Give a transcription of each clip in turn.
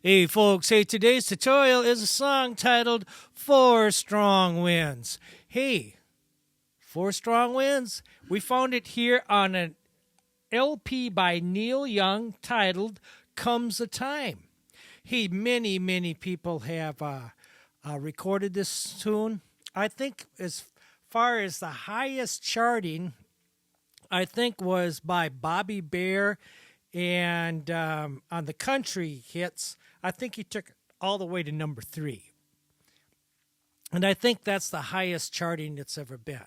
Hey folks, hey, today's tutorial is a song titled Four Strong Winds. Hey, Four Strong Winds? We found it here on an LP by Neil Young titled Comes a Time. Hey, many people have recorded this tune. I think as far as the highest charting, I think was by Bobby Bear, and on the country hits, I think he took it all the way to number 3. And I think that's the highest charting it's ever been.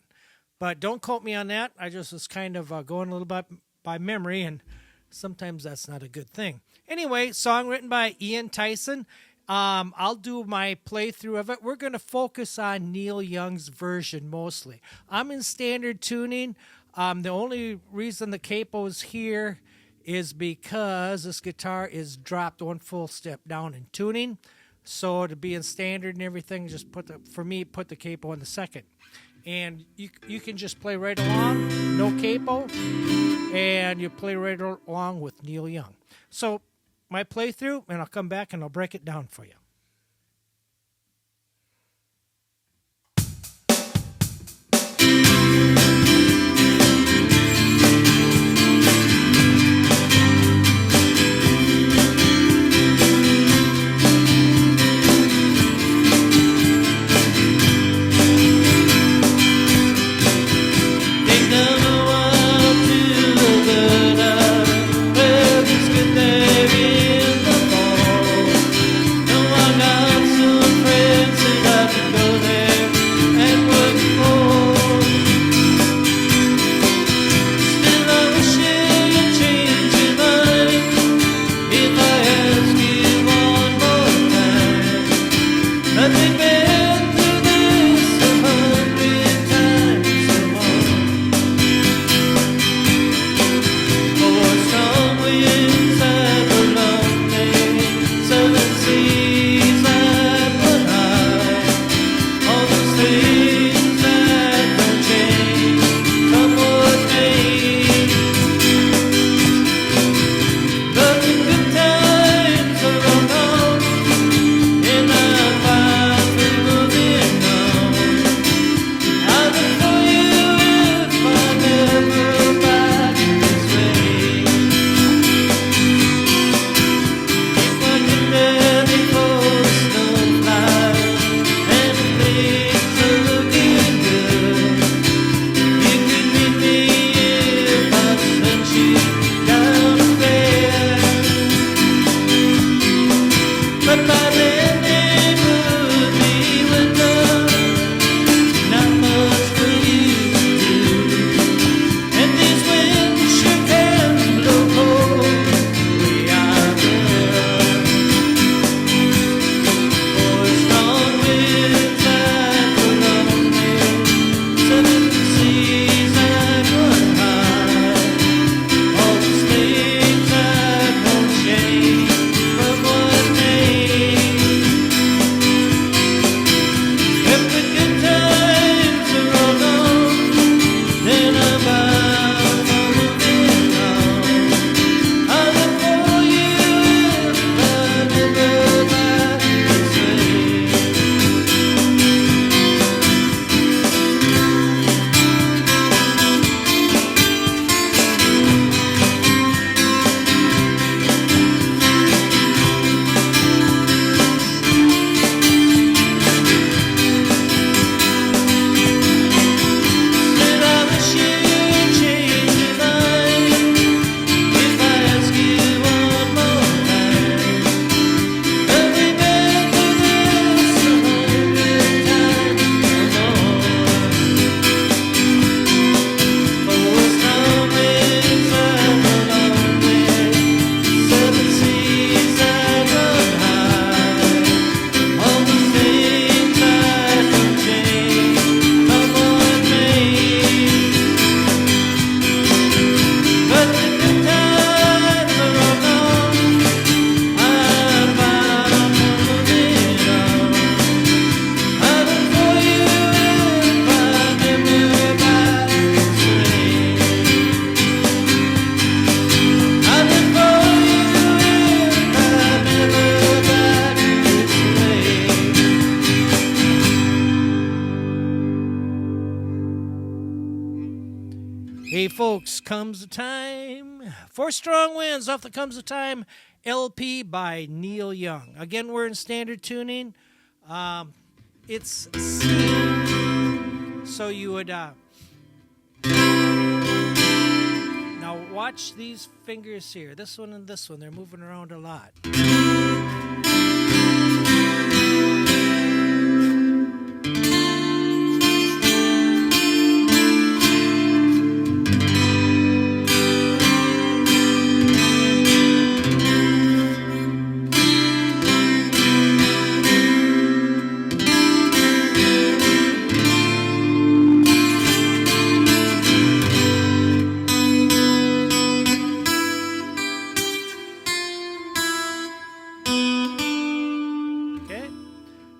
But don't quote me on that. I just was kind of going a little bit by memory, and sometimes that's not a good thing. Anyway, song written by Ian Tyson. I'll do my playthrough of it. We're going to focus on Neil Young's version mostly. I'm in standard tuning. The only reason the capo's here is because this guitar is dropped one full step down in tuning. So to be in standard and everything, just put the capo in the second. And you can just play right along, no capo, and you play right along with Neil Young. So my playthrough, and I'll come back and I'll break it down for you. No Hey folks, comes a time. Four Strong Winds off the Comes a Time LP by Neil Young. Again, we're in standard tuning. It's C. So you would now watch these fingers here. This one and this one. They're moving around a lot.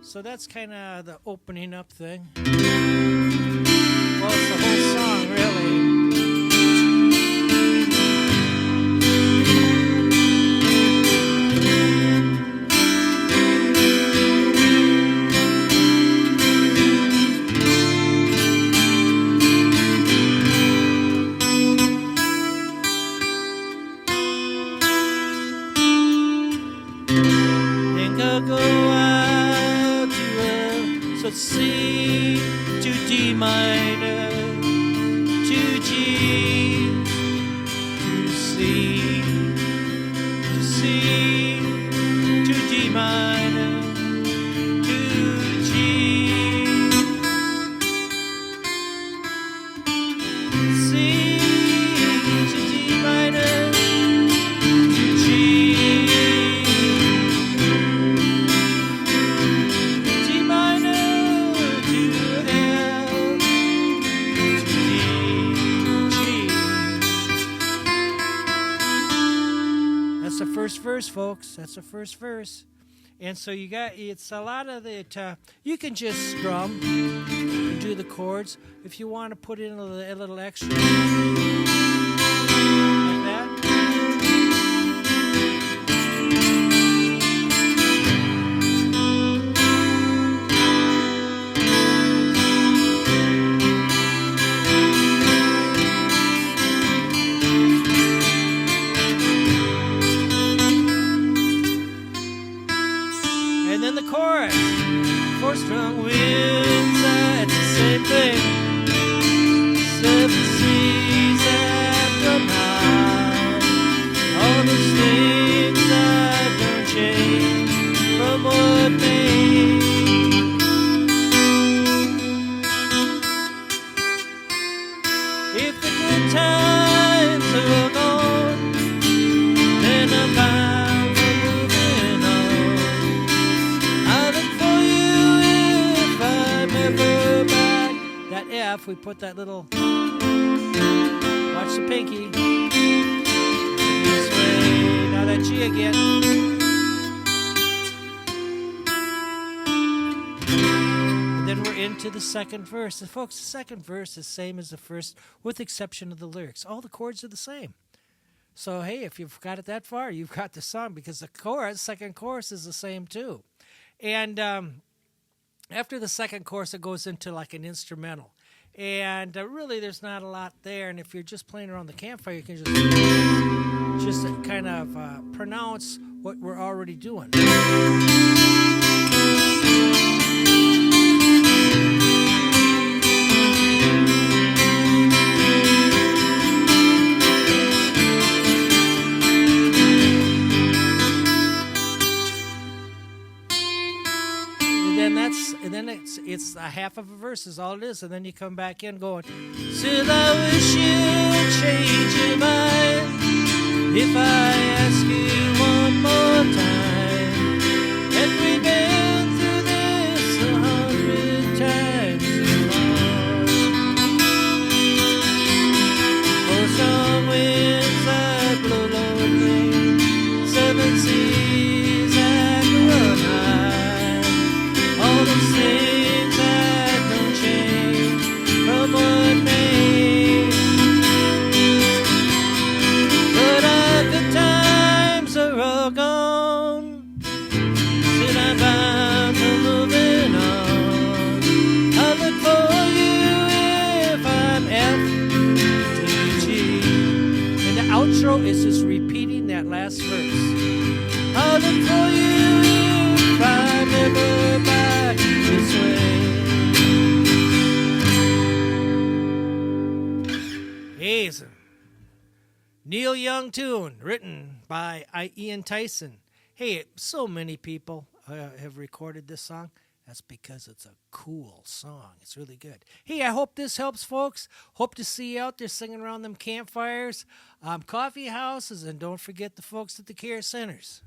So that's kind of the opening up thing. Well, it's the whole song, really. Think I'll go out to C to D minor to G to C to C to D minor to G C to D minor to G first verse, folks. That's the first verse. And so you got, it's a lot of it. You can just strum and do the chords. If you want to put in a little extra, like that. And then the chorus. Four strong winds, it's the same thing. Seven seas after night. All those things that don't change from what made. If the good times are all gone, then I'm bound for moving on. I'll look for you if I'm ever back. That F, we put that little, watch the pinky. This way, now that G again. And then we're into the second verse. And folks, the second verse is the same as the first, with the exception of the lyrics. All the chords are the same. So, hey, if you've got it that far, you've got the song, because the chorus, second chorus is the same too. And after the second chorus, it goes into like an instrumental. And really, there's not a lot there. And if you're just playing around the campfire, you can just kind of pronounce what we're already doing. And then it's a half of a verse is all it is, and then you come back in going, still I wish you'd change your mind if I ask you one more time. And we've been through this 100 times before. For some winds that blow lonely, seven seas that run high. All those things that don't change from what made. But the times are all gone, amazing. Neil Young tune, written by Ian Tyson. Hey, so many people have recorded this song. That's because it's a cool song. It's really good. Hey, I hope this helps, folks. Hope to see you out there singing around them campfires, coffee houses, and don't forget the folks at the care centers.